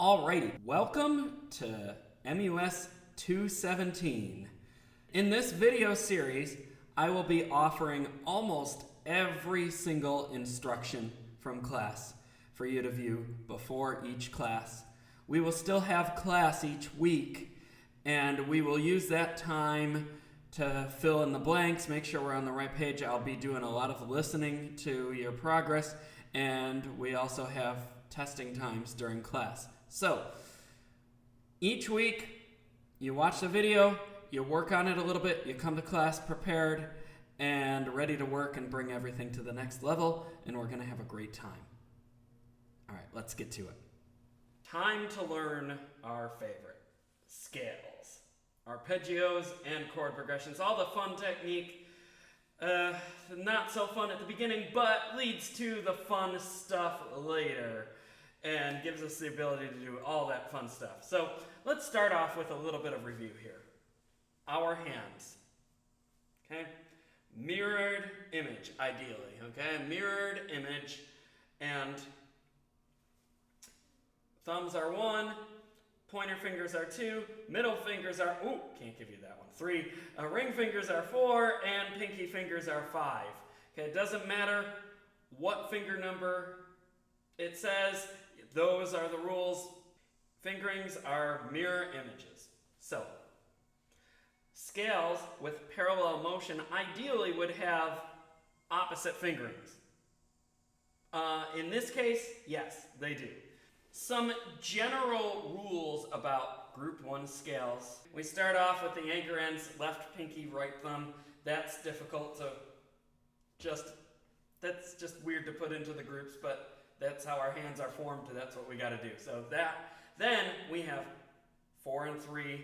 Alrighty, welcome to MUS 217. In this video series, I will be offering almost every single instruction from class for you to view before each class. We will still have class each week, and we will use that time to fill in the blanks, make sure we're on the right page. I'll be doing a lot of listening to your progress, and we also have testing times during class. So, each week, you watch the video, you work on it a little bit, you come to class prepared and ready to work and bring everything to the next level, and we're going to have a great time. All right, let's get to it. Time to learn our favorite, scales, arpeggios, and chord progressions. All the fun technique, not so fun at the beginning, but leads to the fun stuff later and gives us the ability to do all that fun stuff. So let's start off with a little bit of review here. Our hands, okay? Mirrored image, ideally, okay? Mirrored image, and thumbs are 1, pointer fingers are 2, middle fingers are, can't give you that one, 3, ring fingers are 4, and pinky fingers are 5. Okay, it doesn't matter what finger number it says, those are the rules. Fingerings are mirror images. So, scales with parallel motion ideally would have opposite fingerings. In this case, yes, they do. Some general rules about group 1 scales. We start off with the anchor ends, left pinky, right thumb. That's difficult to that's just weird to put into the groups, but that's how our hands are formed, that's what we got to do. So then we have 4 and 3,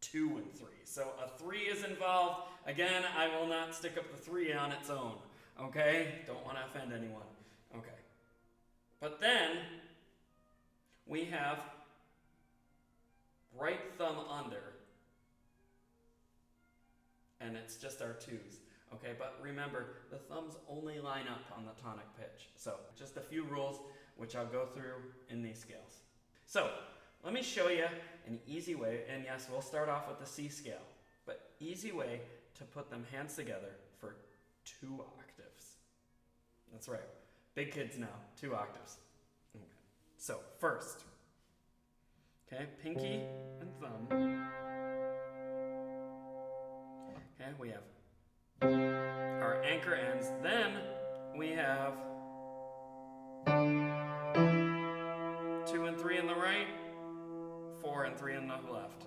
2 and 3. So a 3 is involved. Again, I will not stick up the 3 on its own, okay? Don't want to offend anyone, okay? But then we have right thumb under, and it's just our 2s. Okay, but remember, the thumbs only line up on the tonic pitch. So, just a few rules, which I'll go through in these scales. So, let me show you an easy way, and yes, we'll start off with the C scale, but easy way to put them hands together for 2 octaves. That's right, big kids now, 2 octaves. Okay. So, first, okay, pinky and thumb. Okay, we have our anchor ends. Then we have 2 and 3 in the right, 4 and 3 in the left.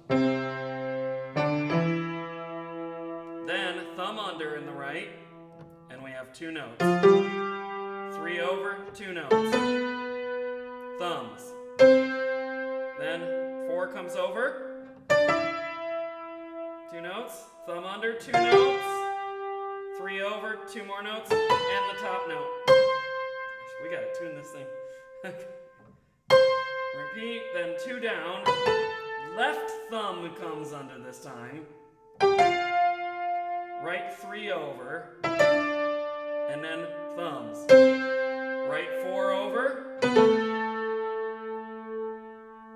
Then thumb under in the right, and we have 2 notes. 3 over, 2 notes. Thumbs. Then 4 comes over, 2 notes. Thumb under, 2 notes. 3 over, 2 more notes, and the top note. Gosh, we gotta tune this thing. Repeat, then 2 down. Left thumb comes under this time. Right 3 over, and then thumbs. Right 4 over.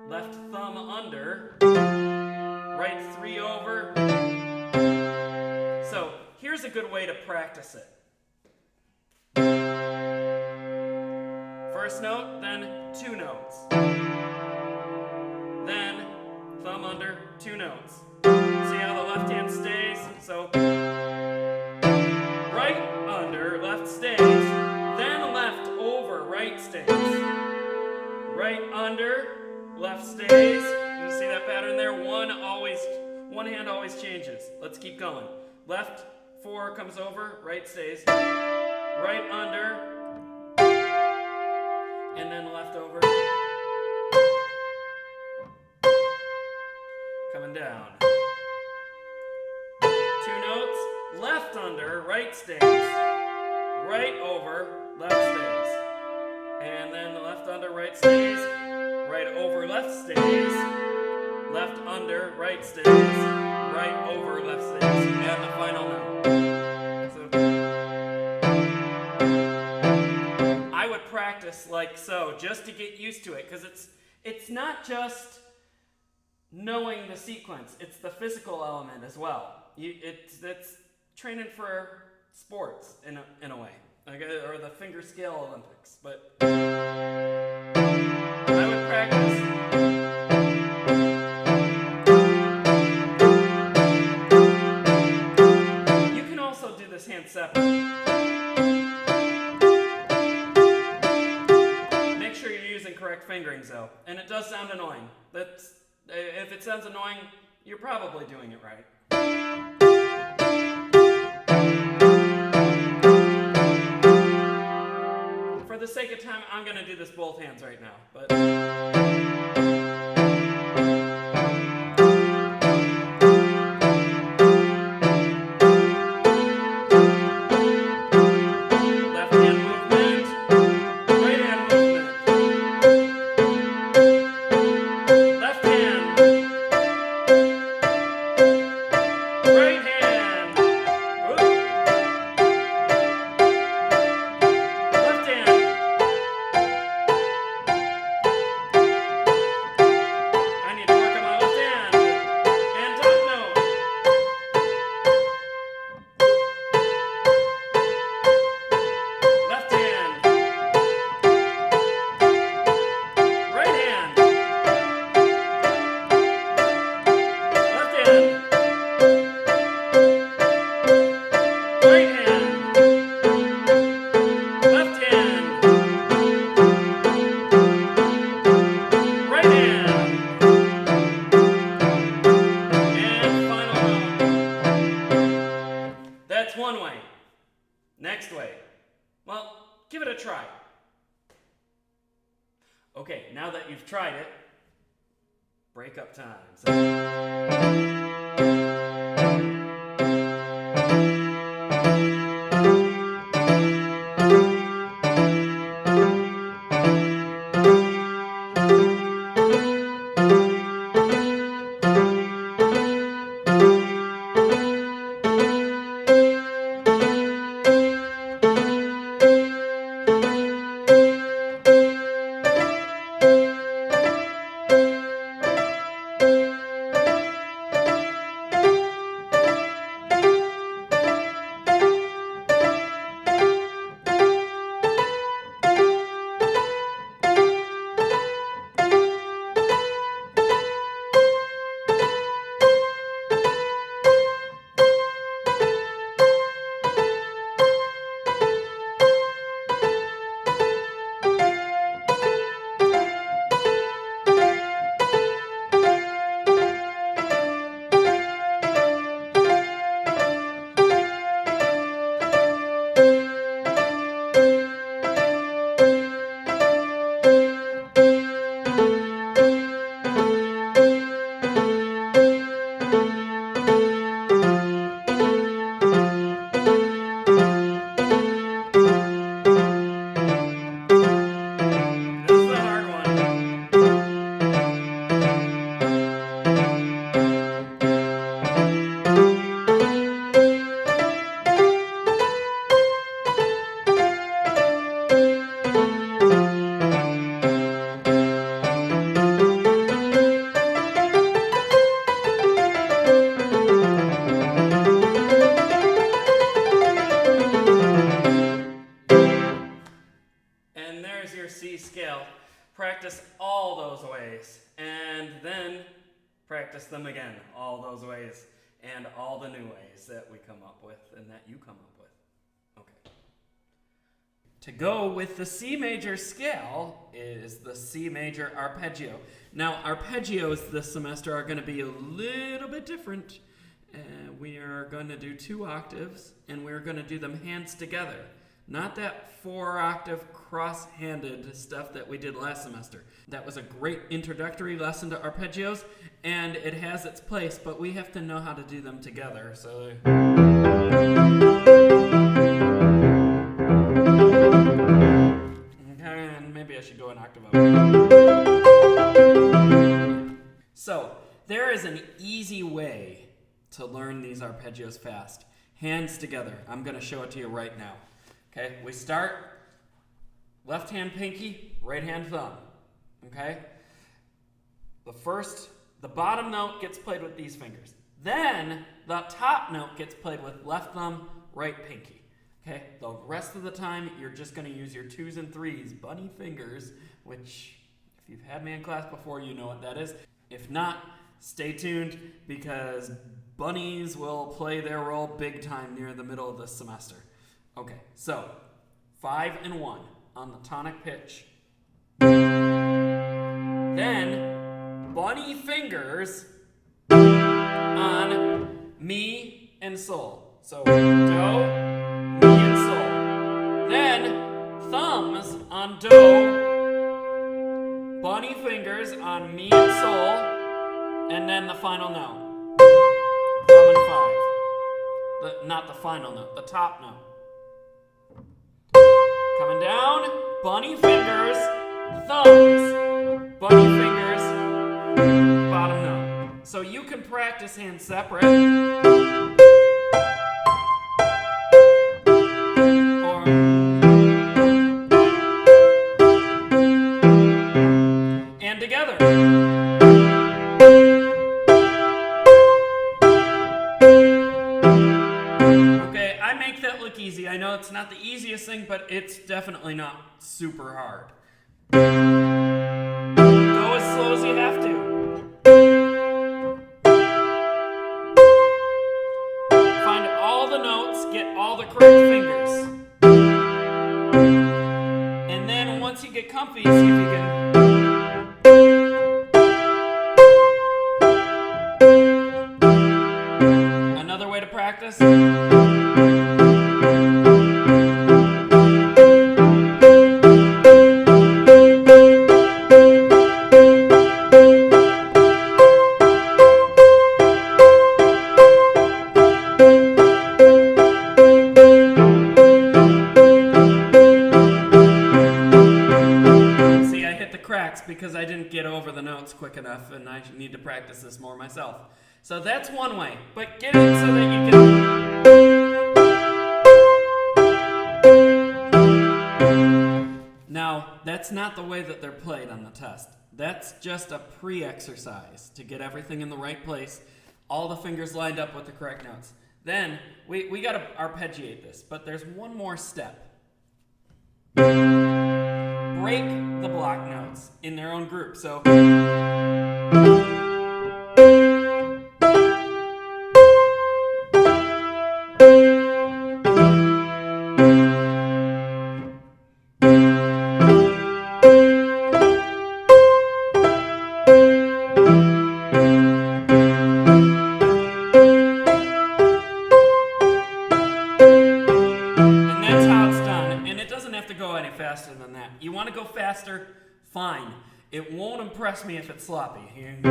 Left thumb under. Right 3 over. So, here's a good way to practice it. First note, then 2 notes. Then thumb under, 2 notes. See how the left hand stays? So right under, left stays. Then left over, right stays. Right under, left stays. You see that pattern there? One hand always changes. Let's keep going. Left 4 comes over, right stays, right under, and then left over, coming down. 2 notes, left under, right stays, right over, left stays, and then left under, right stays, right over, left stays, left under, right stays, right over, left stays, and the final note. I would practice like so, just to get used to it, because It's not just knowing the sequence, it's the physical element as well. It's training for sports in a way, or the finger scale Olympics. But I would practice. You can also do this hand separate. Make sure you're using correct fingerings though, and it does sound annoying. If it sounds annoying, you're probably doing it right. For the sake of time, I'm going to do this both hands right now. But left hand movement, right hand movement. Left hand, right hand. Whoop. Left hand. I need to work on my left hand. And top note. Left hand. Right hand. Left hand. Right hand. Left hand. Right hand. And final note. That's one way. Next way. Well, give it a try. Okay, now that you've tried it, breakup time. Practice all those ways, and then practice them again, all those ways, and all the new ways that we come up with and that you come up with. Okay. To go with the C major scale is the C major arpeggio. Now, arpeggios this semester are going to be a little bit different. We are going to do 2 octaves, and we're going to do them hands together. Not that 4-octave cross-handed stuff that we did last semester. That was a great introductory lesson to arpeggios, and it has its place, but we have to know how to do them together. So and maybe I should go an octave up. So there is an easy way to learn these arpeggios fast. Hands together. I'm going to show it to you right now. Okay, we start left hand pinky, right hand thumb. Okay, The bottom note gets played with these fingers. Then the top note gets played with left thumb, right pinky. Okay, the rest of the time you're just going to use your 2s and 3s, bunny fingers, which if you've had me in class before, you know what that is. If not, stay tuned because bunnies will play their role big time near the middle of the semester. Okay, so 5 and 1 on the tonic pitch. Then bunny fingers on mi and sol. So do, mi and sol. Then thumbs on do, bunny fingers on mi and sol, and then the final note. Thumb and 5. Not the final note, the top note. Coming down, bunny fingers, thumbs, bunny fingers, bottom note. So you can practice hands separate. Or and together. Okay, I make that look easy. I know it's not the easiest thing, but it's definitely not super hard. Go as slow as you have to. Find all the notes, get all the correct fingers. And then once you get comfy, see if you can. Another way to practice. Because I didn't get over the notes quick enough and I need to practice this more myself. So that's one way, but get it so that you can... Now, that's not the way that they're played on the test. That's just a pre-exercise to get everything in the right place, all the fingers lined up with the correct notes. Then, we got to arpeggiate this, but there's one more step. Break the block notes in their own group. So faster than that. You want to go faster? Fine. It won't impress me if it's sloppy. Yeah, I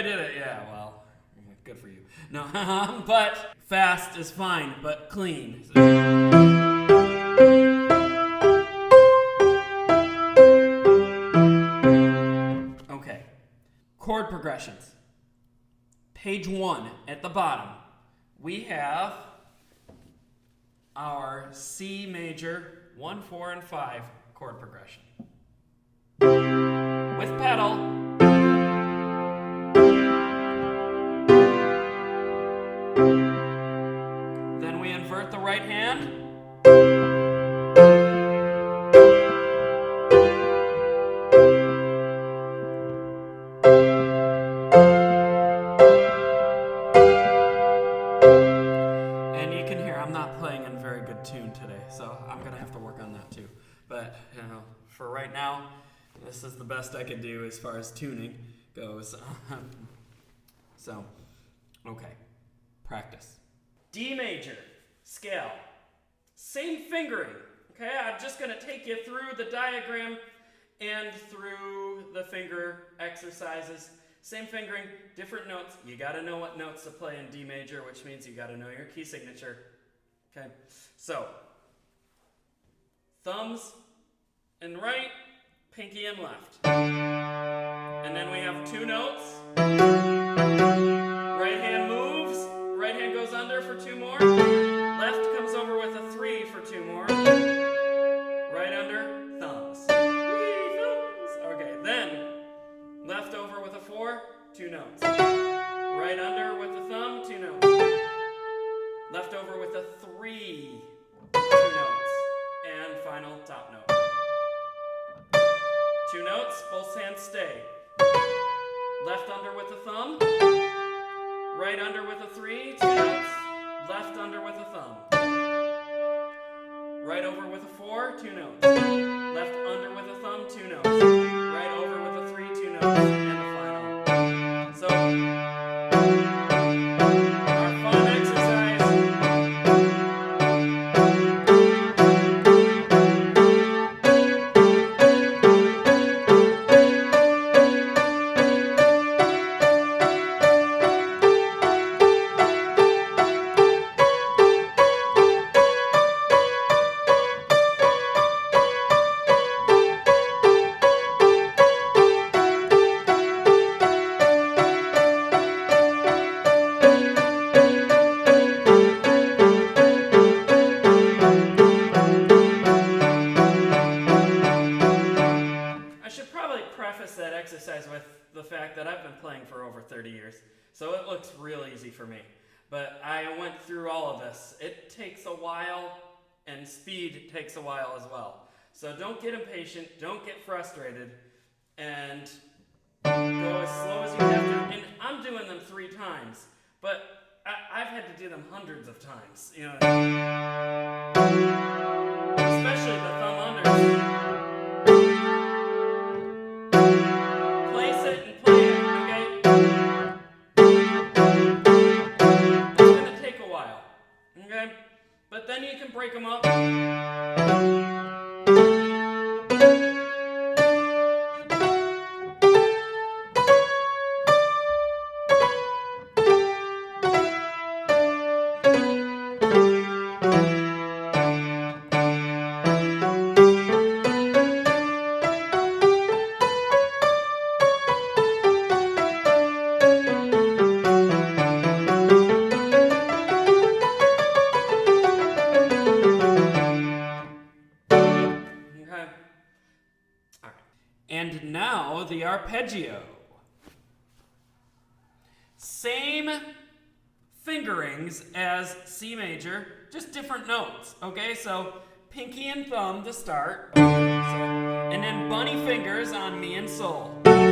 did it. Yeah, well, good for you. No, but fast is fine, but clean. Okay. Chord progressions. Page 1 at the bottom. We have our C major 1, 4, and 5 chord progression. With pedal. Then we invert the right hand. Tune today, so I'm gonna have to work on that too. But for right now, this is the best I could do as far as tuning goes. So, okay, practice. D major scale, same fingering. Okay, I'm just gonna take you through the diagram and through the finger exercises. Same fingering, different notes. You gotta know what notes to play in D major, which means you gotta know your key signature. Okay, so thumbs and right, pinky and left. And then we have 2 notes. Right hand moves, right hand goes under for 2 more. Left comes over with a 3 for 2 more. Right under, thumbs. Thumbs. Okay, then 2 notes. Right under with the thumb, 2 notes. Left over with a 3, 2 notes. And final top note. 2 notes, both hands stay. Left under with the thumb. Right under with a 3, 2 notes. Left under with a thumb. Right over with a 4, 2 notes. Left under with a thumb, 2 notes. Right over with a 3, 2 notes. And the final. So, our fun exercise. That exercise with the fact that I've been playing for over 30 years, so it looks real easy for me. But I went through all of this. It takes a while, and speed takes a while as well. So don't get impatient, don't get frustrated, and go as slow as you have to. And I'm doing them 3 times, but I've had to do them hundreds of times. You know, especially the thumb unders. But then you can break them up. And now the arpeggio. Same fingerings as C major, just different notes. Okay, so pinky and thumb to start, and then bunny fingers on mi and sol. Then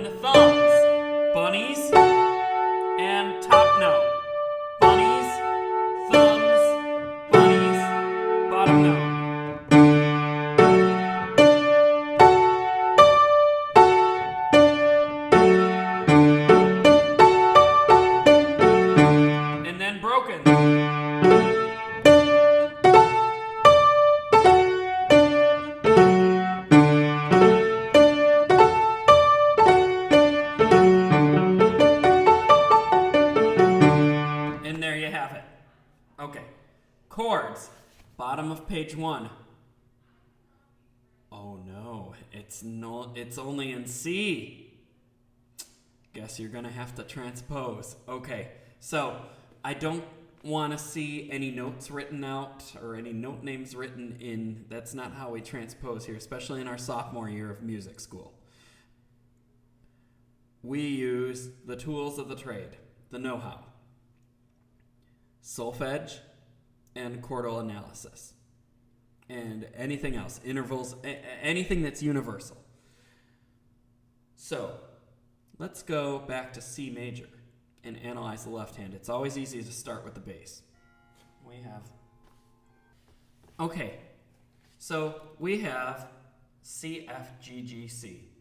the thumbs, bunnies, and top note. Bunnies, thumbs, bunnies, bottom note. Okay, chords, bottom of page 1. Oh no, it's only in C. Guess you're gonna have to transpose. Okay, so I don't want to see any notes written out or any note names written in. That's not how we transpose here, especially in our sophomore year of music school. We use the tools of the trade, the know-how. Solfege and chordal analysis, and anything else, intervals, anything that's universal. So let's go back to C major and analyze the left hand. It's always easy to start with the bass. We have C, F, G, G, C.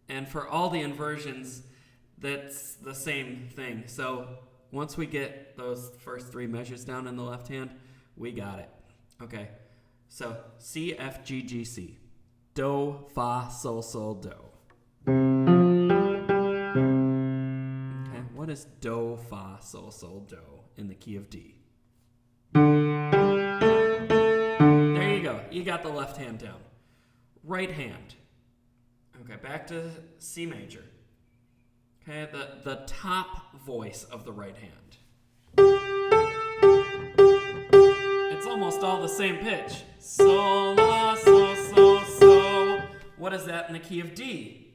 And for all the inversions, that's the same thing. So once we get those first 3 measures down in the left hand, we got it. Okay, so C, F, G, G, C. Do, Fa, Sol, Sol, Do. Okay, what is Do, Fa, Sol, Sol, Do in the key of D? There you go. You got the left hand down. Right hand. Okay, back to C major. Okay, the top voice of the right hand. It's almost all the same pitch. So, la, so, so, so. What is that in the key of D?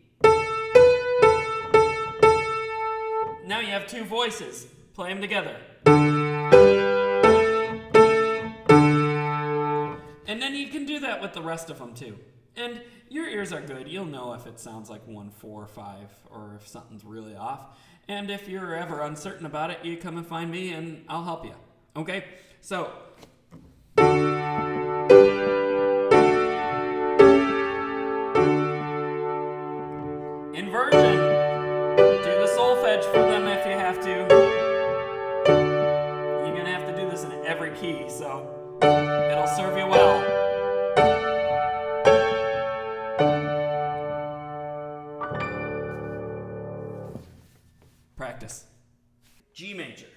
Now you have two voices. Play them together. And then you can do that with the rest of them too. And your ears are good. You'll know if it sounds like 1, 4, 5, or if something's really off. And if you're ever uncertain about it, you come and find me and I'll help you. Okay? So, inversion. Do the solfege for them if you have to. You're going to have to do this in every key, so it'll serve you well. Practice. G major.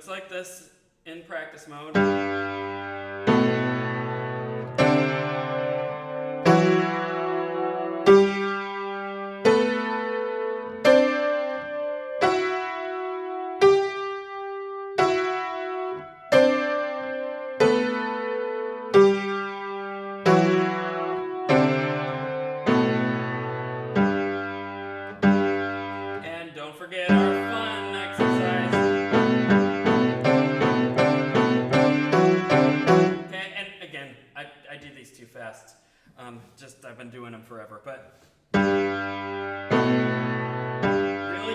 Like this in practice mode. And don't forget our fun exercise. I do these too fast. I've been doing them forever, but really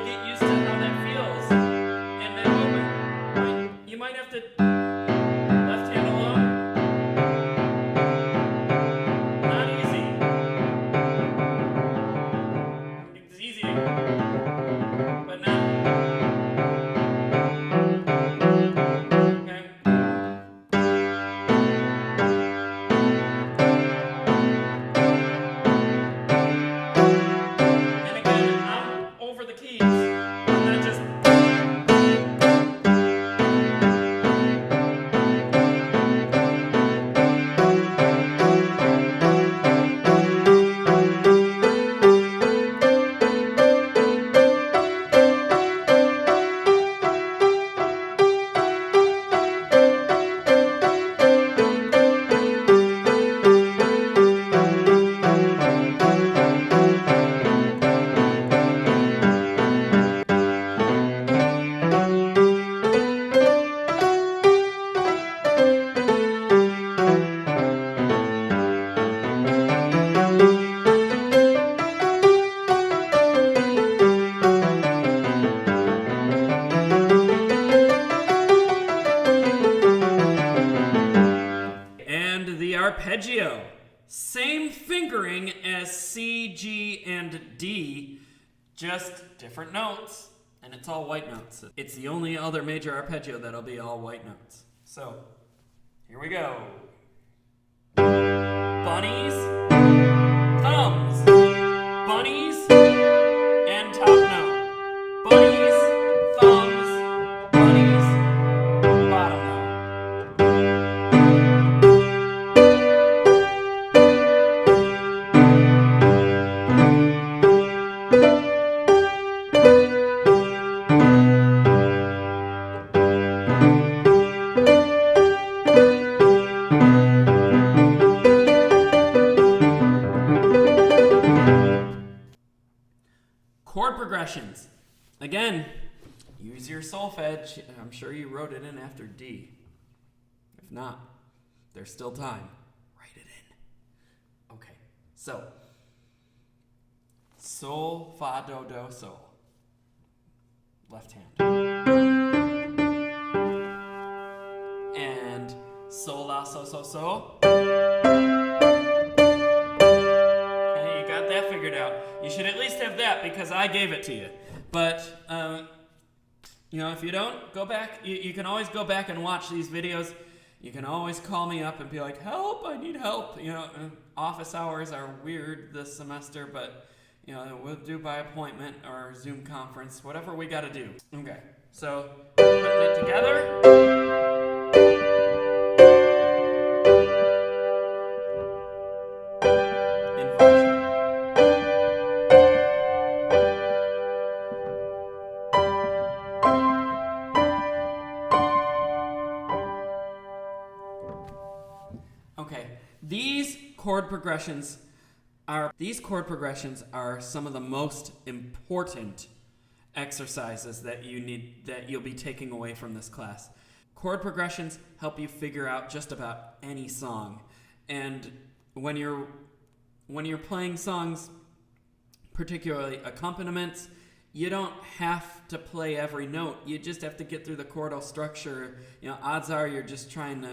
get used to how that feels. And then open. You might have to left hand alone. Not easy. It's easy, but not. Arpeggio. Same fingering as C, G, and D, just different notes, and it's all white notes. It's the only other major arpeggio that'll be all white notes. So, here we go. Bunnies, thumbs, bunnies, and top note. Bunnies, thumbs, bunnies, bottom note. Chord progressions. Again, use your solfege. I'm sure you wrote it in after D. If not, there's still time. Write it in. Okay, so sol, fa, do, do, sol. Left hand. And sol, la, so, so, so. That figured out. You should at least have that because I gave it to you. But, if you don't, go back. You can always go back and watch these videos. You can always call me up and be like, help, I need help. Office hours are weird this semester, but, we'll do by appointment or Zoom conference, whatever we got to do. Okay, so putting it together. These chord progressions are some of the most important exercises that you'll be taking away from this class. Chord progressions help you figure out just about any song. And when you're playing songs, particularly accompaniments, you don't have to play every note. You just have to get through the chordal structure. Odds are you're just trying to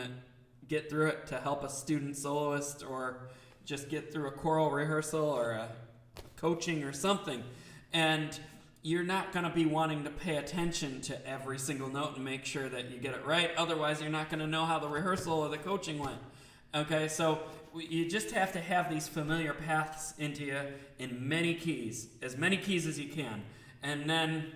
get through it to help a student soloist, or just get through a choral rehearsal or a coaching or something. And you're not going to be wanting to pay attention to every single note and make sure that you get it right. Otherwise, you're not going to know how the rehearsal or the coaching went. Okay, so you just have to have these familiar paths into you in many keys as you can. And then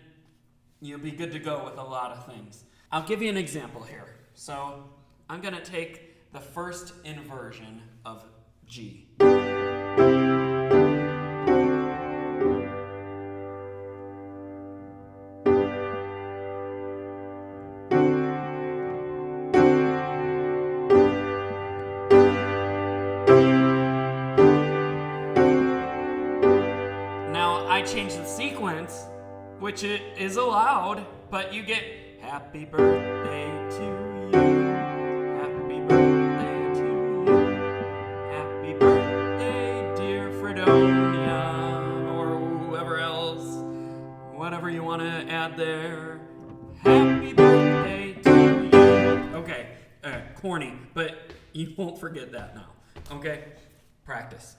you'll be good to go with a lot of things. I'll give you an example here. So I'm going to take the first inversion of G. Now I change the sequence, which is allowed, but you get happy birthday to you, happy birthday to you, happy birthday dear Fredonia, or whoever else, whatever you want to add there, happy birthday to you. Okay, corny, but you won't forget that now, okay? Practice.